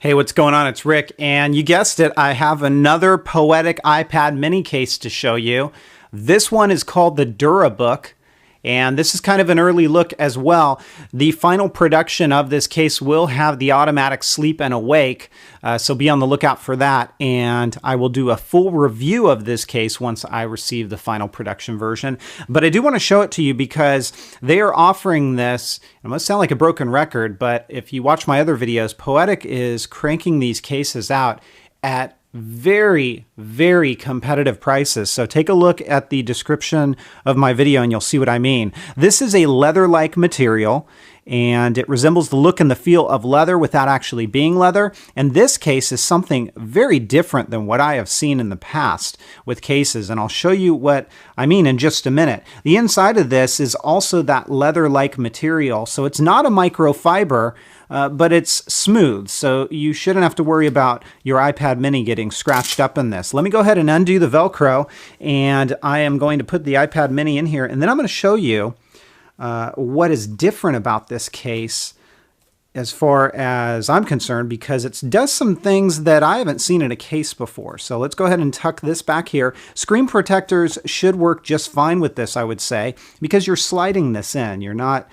Hey, what's going on? It's Rick, and you guessed it, I have another Poetic iPad mini case to show you. This one is called the Dura Book, and this is kind of an early look as well. The final production of this case will have the automatic sleep and awake, so be on the lookout for that, and I will do a full review of this case once I receive the final production version. But I do want to show it to you because they are offering this. It must sound like a broken record, but if you watch my other videos, Poetic is cranking these cases out at very, very competitive prices. So take a look at the description of my video and you'll see what I mean. This is a leather-like material, and it resembles the look and the feel of leather without actually being leather. And this case is something very different than what I have seen in the past with cases, and I'll show you what I mean in just a minute. The inside of this is also that leather-like material, so it's not a microfiber, but it's smooth, so you shouldn't have to worry about your iPad mini getting scratched up in this. Let me go ahead and undo the Velcro, and I am going to put the iPad mini in here, and then I'm going to show you what is different about this case as far as I'm concerned, because it does some things that I haven't seen in a case before. So let's go ahead and tuck this back here. Screen protectors should work just fine with this, I would say, because you're sliding this in. You're not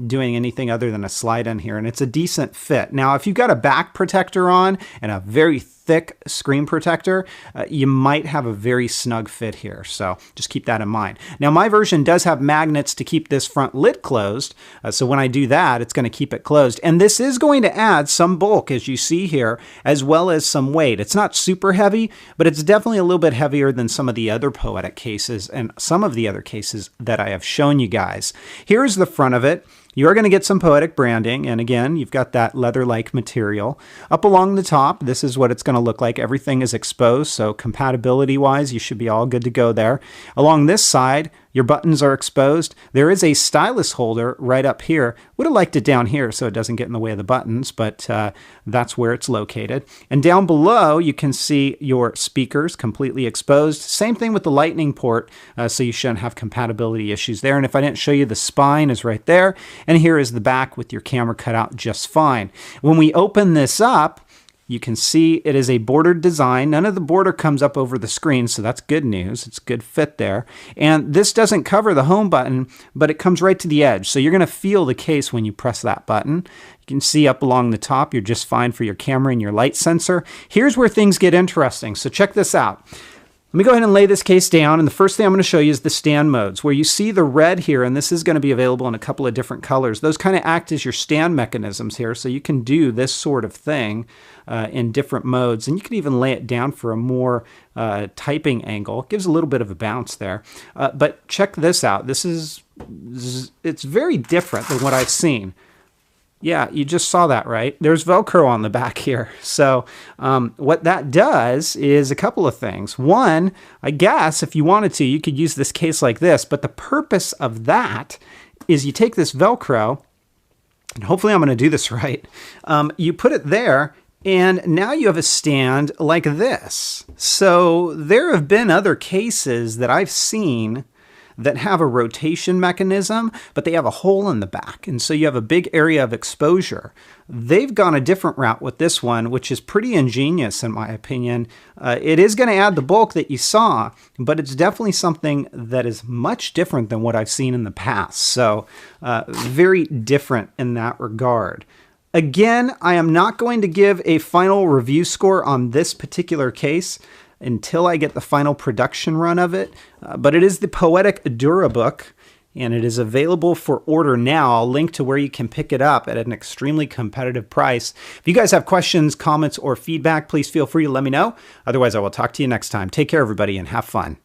doing anything other than a slide in here, and it's a decent fit. Now, if you've got a back protector on and a very thick screen protector, you might have a very snug fit here, so just keep that in mind. Now, my version does have magnets to keep this front lid closed, so when I do that, it's going to keep it closed. And this is going to add some bulk, as you see here, as well as some weight. It's not super heavy, but it's definitely a little bit heavier than some of the other Poetic cases and some of the other cases that I have shown you guys. Here's the front of it. You are going to get some Poetic branding, and again, you've got that leather-like material. Up along the top, this is what it's going to look like. Everything is exposed, so compatibility-wise, you should be all good to go there. Along this side, your buttons are exposed. There is a stylus holder right up here. Would have liked it down here so it doesn't get in the way of the buttons, but that's where it's located. And down below, you can see your speakers completely exposed. Same thing with the lightning port, so you shouldn't have compatibility issues there. And if I didn't show you, the spine is right there. And here is the back with your camera cut out just fine. When we open this up, you can see it is a bordered design. None of the border comes up over the screen, so that's good news. It's a good fit there. And this doesn't cover the home button, but it comes right to the edge. So you're going to feel the case when you press that button. You can see up along the top, you're just fine for your camera and your light sensor. Here's where things get interesting. So check this out. Let me go ahead and lay this case down, and the first thing I'm going to show you is the stand modes, where you see the red here, and this is going to be available in a couple of different colors. Those kind of act as your stand mechanisms here, so you can do this sort of thing in different modes, and you can even lay it down for a more typing angle. It gives a little bit of a bounce there. But check this out. It's very different than what I've seen. Yeah, you just saw that, right? There's Velcro on the back here. So what that does is a couple of things. One, I guess if you wanted to, you could use this case like this, but the purpose of that is you take this Velcro, and hopefully I'm going to do this right, you put it there, and now you have a stand like this. So there have been other cases that I've seen that have a rotation mechanism, but they have a hole in the back, and so you have a big area of exposure. They've gone a different route with this one, which is pretty ingenious in my opinion. It is going to add the bulk that you saw, but it's definitely something that is much different than what I've seen in the past. So very different in that regard. Again, I am not going to give a final review score on this particular case until I get the final production run of it, but it is the Poetic Dura Book, and it is available for order now. I'll link to where you can pick it up at an extremely competitive price. If you guys have questions, comments, or feedback, please feel free to let me know. Otherwise, I will talk to you next time. Take care, everybody, and have fun.